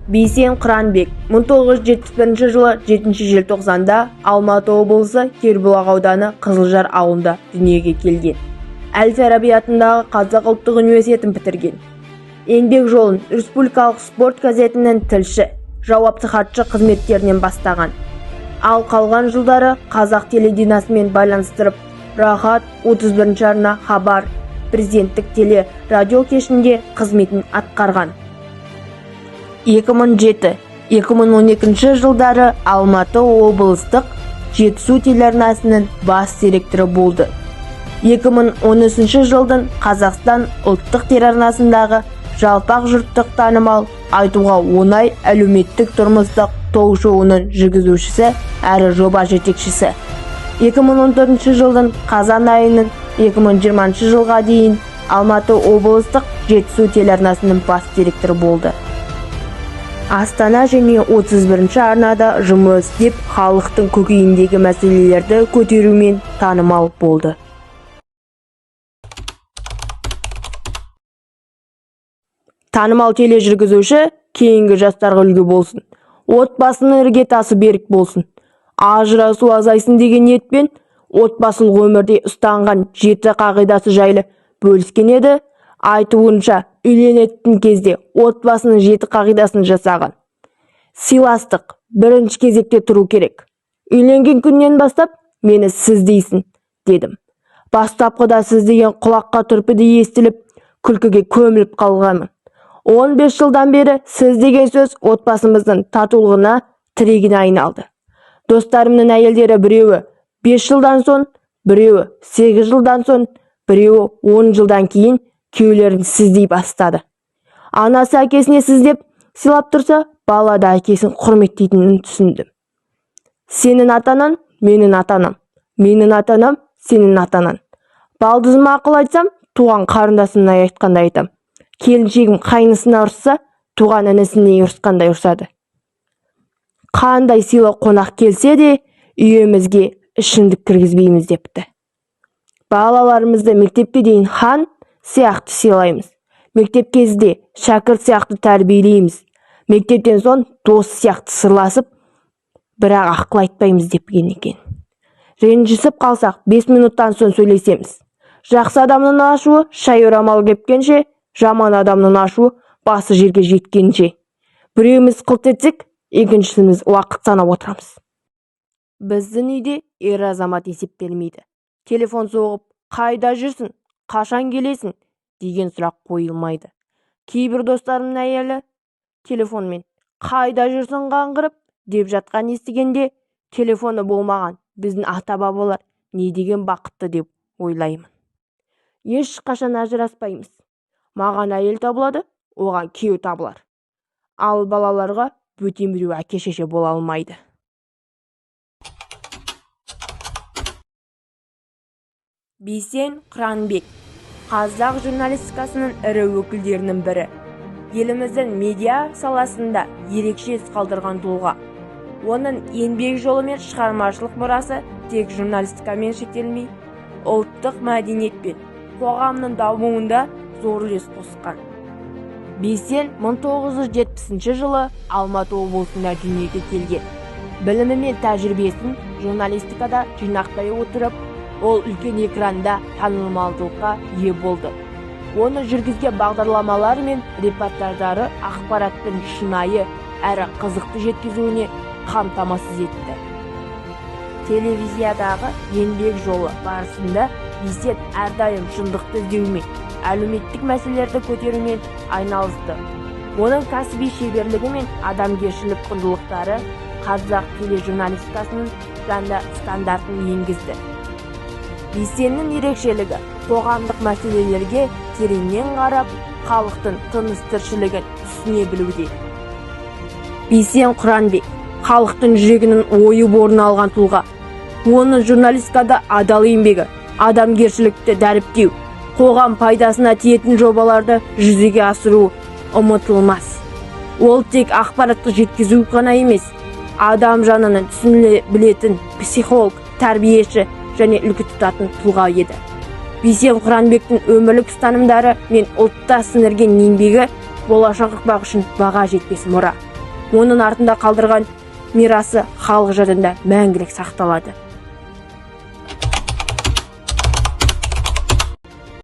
Бейсен Қыранбек 1971 жылы 7 желтоқсанда Алматы облысы Кербұлақ ауданы Қызылжар ауылында дүниеге келген. Әл-Фараби атындағы Қазақ ұлттық университетін бітірген. Еңбек жолын Республикалық спорт газетінің тілші, жауапты хатшы қызметтерінен бастаған. Ал қалған жылдары Қазақ телединасымен байланыстырып, Рахат 31 арна, Хабар, президенттік теле радио кешінде қызметін атқарған. 2007-2012 жылдары Алматы облыстық Жетісу телеарнасының бас директоры болды. 2013 жылдың Қазақстан ұлттық телеарнасындағы жалпақ жұрттық танымал, айтуға оңай әлеуметтік тұрмыстық ток-шоуының жүргізушісі әрі жоба жетекшісі. 2014 жылдың қазан айының 2020 жылға дейін Алматы облыстық Жетісу телеарнасының бас директоры болды. Астана және 31 арнада жұмыс істеп, халықтың көкейіндегі мәселелерді көтерумен танымал болды. Танымал тележүргізуші кейінгі жастарға үлгі болсын. Отбасының іргетасы берік болсын. Ажырасу азайсын деген ниетпен отбасылық өмірде ұстанған 7 қағидасы жайлы бөліскен еді. Айтуынша, үйленетін кезде отбасының 7 қағидасын жасаған. Сыйластық бірінші кезекте тұру керек. Үйленген күннен бастап мені сіз дейсің, дедім. Бастапқыда сіз деген құлаққа түрпідей естіліп, күлкіге көміліп қалғанмын. 15 жылдан бері сіз деген сөз отбасымыздың татулығына, тірегіне айналды. Достарымның әйелдері біреуі 5 жылдан соң, біреуі 8 жылдан соң, біреуі 10 жылдан кейін күйеулерін сіздей бастады. Анасы әкесіне сіздеп сыйлап тұрса, бала да әкесін құрметтейтінін түсіндім. Сенің атанаң, менің атанам. Менің атанам, сенің атанаң. Балдызыма ақыл айтсам, туған қарындасына айтқандай айтам. Келіншегім қайнысына ұрсса, туған інісіне ұрысқандай ұрсады. Қандай сыйлы қонақ келсе де, үйімізге ішімдік кіргізбейміз депті. Балаларымызды мектепке дейін хан сияқты сыйлаймыз. Мектеп кезде шәкірт сияқты тәрбиелейміз. Мектептен соң дос сияқты сырласып, бірақ ақыл айтпаймыз депкен екен. Ренжісіп қалсақ 5 минуттан соң сөйлесеміз. Жақсы адамның ашуы шай орамал кепкенше, жаман адамның ашуы басы жерге жеткенше. Біреуміз қылт етсек, екіншісіміз уақыт санап отырамыз. Біздің үйде ер азамат есептелмейді. Телефон соғып, қайда жүрсің, қашан келесің деген сұрақ қойылмайды. Кейбір достарымның әйелі телефонмен қайда жүрсің қаңғырып деп жатқан естігенде, телефоны болмаған біздің ата-бабалар не деген бақытты деп ойлаймын. Ешқашан ажыраспаймыз. Маған әйел табылады, оған күйеу табылар. Ал балаларға бөтен біреу әке-шеше бола алмайды. Бейсен Қыранбек қазақ журналистикасының ірі өкілдерінің бірі. Еліміздің медиа саласында ерекше із қалдырған тұлға. Оның еңбек жолы мен шығармашылық мұрасы тек журналистикамен шектелмей, ұлттық мәдениет пен қоғамның дамуында зор үлес қосқан. Бейсен 1970 жылы Алматы облысында дүниеге келген. Білімі мен тәжірибесін журналистикада жинақтай отырып, ол үлкен экранда танымалдылыққа ие болды. Оны жүргізген бағдарламалар мен репортаждары ақпараттың шынайы әрі қызықты жеткізуіне қамтамасыз етті. Телевизиядағы еңбек жолы барысында Бейсен әрдайым шындықты іздеумен, әлеуметтік мәселелерді көтерумен айналысты. Оның кәсіби шеберлігі мен адамгершілік құндылықтары қазақ тележурналистикасының жаңа стандартын енгізді. Бейсеннің ерекшелігі қоғамдық мәселелерге тереңнен қарап, халықтың тыныс-тіршілігін түсіне білуде. Бейсен Қыранбек халықтың жүрегінің ойып орын алған тұлға. Оның журналистикада адал еңбегі, адамгершілікті дәріптеу, қоғам пайдасына тиетін жобаларды жүзеге асыру ұмытылмас. Ол тек ақпаратты жеткізу ғана емес, адам жанының түсіне білетін психолог, тәрбиеші және үлгі тұтатын тұлға еді. Бейсен Қыранбектің өмірлік ұстанымдары мен ұлтта сіңірген еңбегі болашақ ұрпақ үшін баға жетпес мұра. оның артында қалдырған мирасы халық жадында мәңгілік сақталады.